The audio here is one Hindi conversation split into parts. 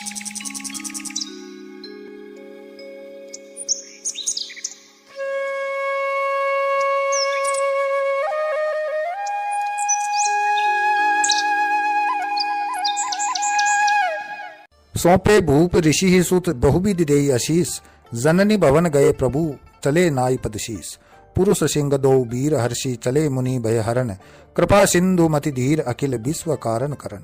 सौंपे भूप ऋषि ही सुत बहुविधि देई आशीष। जननी भवन गए प्रभु चले नाई पदशीष। पुरुष सिंह दो वीर हर्षि चले मुनि भय हरण। कृपा सिंधु मति धीर अखिल विश्व कारण करण।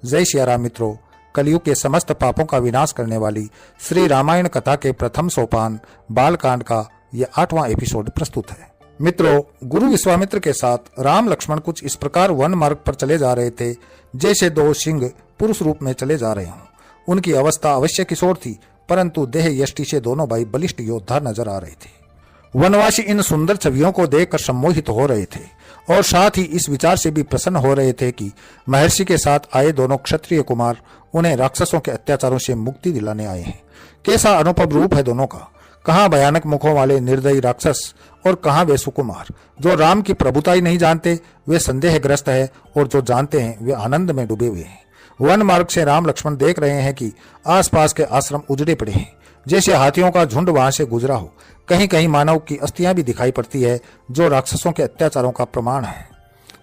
जय श्री राम मित्रों, कलयुग के समस्त पापों का विनाश करने वाली श्री रामायण कथा के प्रथम सोपान बालकांड का यह 8वां एपिसोड प्रस्तुत है। मित्रों, गुरु विश्वामित्र के साथ राम लक्ष्मण कुछ इस प्रकार वन मार्ग पर चले जा रहे थे जैसे दो सिंह पुरुष रूप में चले जा रहे हों। उनकी अवस्था अवश्य किशोर थी, परंतु देह यष्टि से दोनों भाई बलिष्ठ योद्धा नजर आ रहे थे। वनवासी इन सुंदर छवियों को देखकर सम्मोहित हो रहे थे और साथ ही इस विचार से भी प्रसन्न हो रहे थे कि महर्षि के साथ आए दोनों क्षत्रिय कुमार उन्हें राक्षसों के अत्याचारों से मुक्ति दिलाने आए हैं। कैसा अनुपम रूप है दोनों का। कहाँ भयानक मुखों वाले निर्दयी राक्षस और कहाँ वे सुकुमार जो राम की प्रभुता ही नहीं जानते, वे संदेहग्रस्त है, और जो जानते हैं वे आनंद में डूबे हुए हैं। वन मार्ग से राम लक्ष्मण देख रहे हैं कि आसपास के आश्रम उजड़े पड़े हैं, जैसे हाथियों का झुंड वहां से गुजरा हो। कहीं कहीं मानव की अस्थियां भी दिखाई पड़ती है, जो राक्षसों के अत्याचारों का प्रमाण है।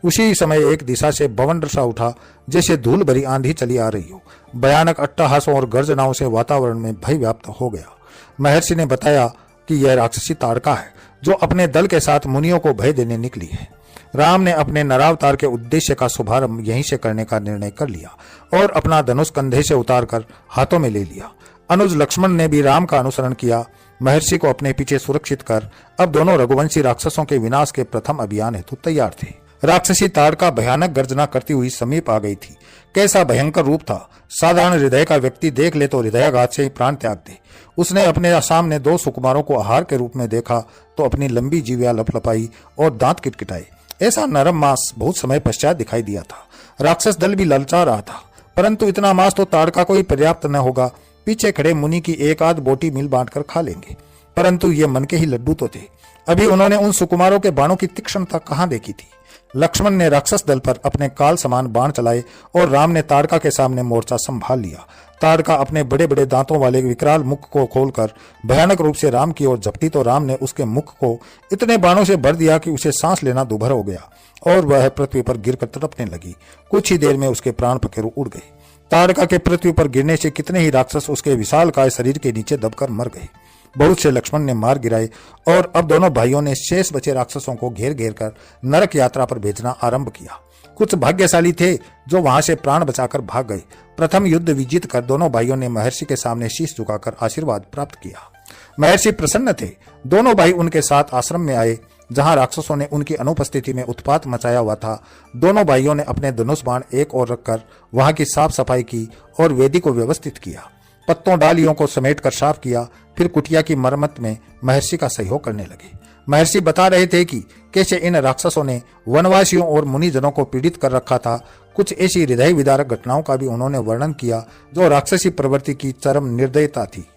उसी समय एक दिशा से बवंडर सा उठा, जैसे धूल भरी आंधी चली आ रही हो। भयानक अट्टहासों और गर्जनाओं से वातावरण में भय व्याप्त हो गया। महर्षि ने बताया कि यह राक्षसी ताड़का है, जो अपने दल के साथ मुनियों को भय देने निकली है। राम ने अपने नरावतार के उद्देश्य का शुभारंभ यहीं से करने का निर्णय कर लिया और अपना धनुष कंधे से उतारकर हाथों में ले लिया। अनुज लक्ष्मण ने भी राम का अनुसरण किया। महर्षि को अपने पीछे सुरक्षित कर अब दोनों रघुवंशी राक्षसों के विनाश के प्रथम अभियान हेतु तैयार थे। राक्षसी ताड़का भयानक गर्जना करती हुई समीप आ गई थी। कैसा भयंकर रूप था। साधारण हृदय का व्यक्ति देख ले तो हृदयाघात से ही प्राण त्याग दे। उसने अपने सामने दो सुकुमारों को आहार के रूप में देखा तो अपनी लंबी जीविया लपलपाई और दांत किटकिटाए। ऐसा नरम मांस बहुत समय पश्चात दिखाई दिया था। राक्षस दल भी ललचा रहा था, परंतु इतना मांस तो ताड़का को ही पर्याप्त न होगा। पीछे खड़े मुनि की एक आध बोटी मिल बांटकर खा लेंगे, परंतु ये मन के ही लड्डू तो थे। अभी उन्होंने उन सुकुमारों के बाणों की तीक्ष्णता कहाँ देखी थी। लक्ष्मण ने राक्षस दल पर अपने काल समान बाण चलाए और राम ने ताड़का के सामने मोर्चा संभाल लिया। ताड़का अपने बड़े बड़े दांतों वाले विकराल मुख को खोलकर भयानक रूप से राम की ओर झपटी तो राम ने उसके मुख को इतने बाणों से भर दिया कि उसे सांस लेना दुभर हो गया और वह पृथ्वी पर गिरकर तड़पने लगी। कुछ ही देर में उसके प्राण पखेरु उड़ गए। ताड़का के पृथ्वी पर गिरने से कितने ही राक्षस उसके विशालकाय शरीर के नीचे दबकर मर गए। बहुत से लक्ष्मण ने मार गिराए और अब दोनों भाइयों ने शेष बचे राक्षसों को घेर घेर कर नरक यात्रा पर भेजना आरंभ किया। कुछ भाग्यशाली थे जो वहां से प्राण बचाकर भाग गए। प्रथम युद्ध विजित कर दोनों भाइयों ने महर्षि के सामने शीश झुकाकर आशीर्वाद प्राप्त किया। महर्षि प्रसन्न थे। दोनों भाई उनके साथ आश्रम में आए, जहां राक्षसों ने उनकी अनुपस्थिति में उत्पात मचाया हुआ था। दोनों भाइयों ने अपने धनुष बाण एक ओर रखकर वहां की साफ सफाई की और वेदी को व्यवस्थित किया। पत्तों डालियों को समेटकर साफ किया। फिर कुटिया की मरम्मत में महर्षि का सहयोग करने लगे। महर्षि बता रहे थे कि कैसे इन राक्षसों ने वनवासियों और मुनिजनों को पीड़ित कर रखा था। कुछ ऐसी हृदय विदारक घटनाओं का भी उन्होंने वर्णन किया जो राक्षसी प्रवृत्ति की चरम निर्दयता थी।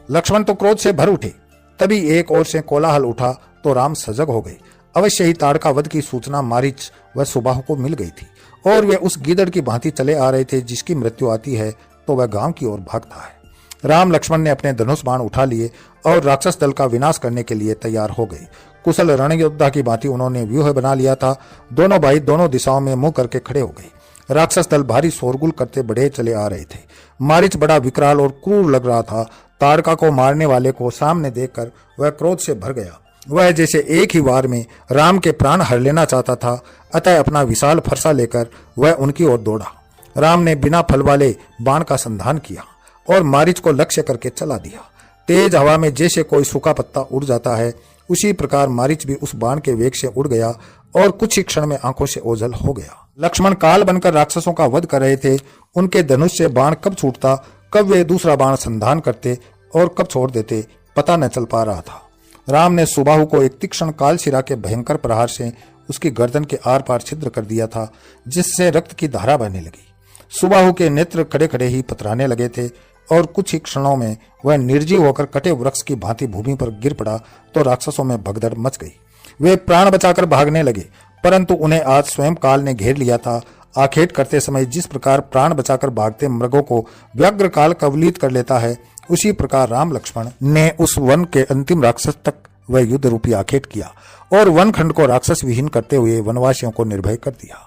लक्ष्मण तो क्रोध से भर उठे। तभी एक ओर से कोलाहल उठा तो राम सजग हो गए। अवश्य ही ताड़का वध की सूचना मारीच व सुबाहु को मिल गई थी और वे उस गीदड़ की भांति चले आ रहे थे जिसकी मृत्यु आती है तो वह गांव की ओर भागता है। राम लक्ष्मण ने अपने धनुष बाण उठा लिए और राक्षस दल का विनाश करने के लिए तैयार हो गए। कुशल रणयोद्धा की भांति उन्होंने व्यूह बना लिया था। दोनों भाई दोनों दिशाओं में मुंह करके खड़े हो गए। राक्षस दल भारी शोरगुल करते बढ़े चले आ रहे थे। मारीच बड़ा विकराल और क्रूर लग रहा था। ताड़का को मारने वाले को सामने देखकर वह क्रोध से भर गया। वह जैसे एक ही वार में राम के प्राण हर लेना चाहता था। अतः अपना विशाल फरसा लेकर वह उनकी ओर दौड़ा। राम ने बिना फल वाले बाण का संधान किया और मारीच को लक्ष्य करके चला दिया। तेज हवा में जैसे कोई सूखा पत्ता उड़ जाता है, उसी प्रकार मारीच भी उस बाण के वेग से उड़ गया और कुछ ही क्षण में आंखों से ओझल हो गया। लक्ष्मण काल बनकर राक्षसों का वध कर रहे थे। उनके धनुष से बाण कब छूटता, कब वे दूसरा बाण संधान करते और कब छोड़ देते, पता न चल पा रहा था। राम ने सुबाहु को एक तीक्ष्ण कालशिरा के भयंकर प्रहार से उसकी गर्दन के आर पार छिद्र कर दिया था, जिससे रक्त की धारा बहने लगी। सुबाहु के नेत्र खड़े खड़े ही पथराने लगे थे और कुछ ही क्षणों में वह निर्जीव होकर कटे वृक्ष की भांति भूमि पर गिर पड़ा तो राक्षसों में भगदड़ मच गई। वे प्राण बचाकर भागने लगे, परंतु उन्हें आज स्वयं काल ने घेर लिया था। आखेट करते समय जिस प्रकार प्राण बचाकर भागते मृगों को व्याघ्रकाल कवलित कर लेता है, उसी प्रकार राम लक्ष्मण ने उस वन के अंतिम राक्षस तक वह युद्ध रूपी आखेट किया और वन खंड को राक्षस विहीन करते हुए वनवासियों को निर्भय कर दिया।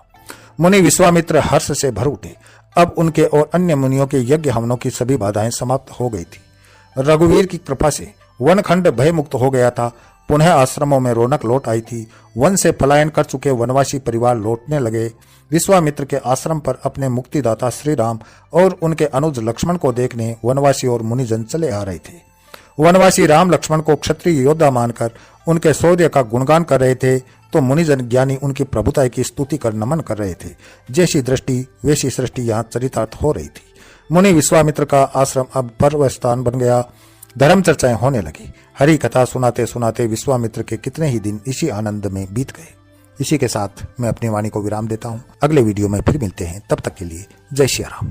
मुनि विश्वामित्र हर्ष से भर उठे। अब उनके और अन्य मुनियों के यज्ञ हवनों की सभी बाधाएं समाप्त हो गई थी। रघुवीर की कृपा से वन खंड भय मुक्त हो गया था। पुनः आश्रमों में रौनक लौट आई थी। वन से पलायन कर चुके वनवासी परिवार लौटने लगे। विश्वामित्र के आश्रम पर अपने मुक्तिदाता श्री राम और उनके अनुज लक्ष्मण को देखने वनवासी और मुनिजन चले आ रहे थे। वनवासी राम लक्ष्मण को क्षत्रिय योद्धा मानकर उनके शौर्य का गुणगान कर रहे थे, तो मुनिजन ज्ञानी उनकी प्रभुता की स्तुति कर नमन कर रहे थे। जैसी दृष्टि वैसी सृष्टि यहाँ चरितार्थ हो रही थी। मुनि विश्वामित्र का आश्रम अब पर्व स्थान बन गया। धर्म चर्चाएं होने लगी। हरि कथा सुनाते सुनाते विश्वामित्र के कितने ही दिन इसी आनंद में बीत गए। इसी के साथ मैं अपनी वाणी को विराम देता हूँ। अगले वीडियो में फिर मिलते हैं। तब तक के लिए जय श्री राम।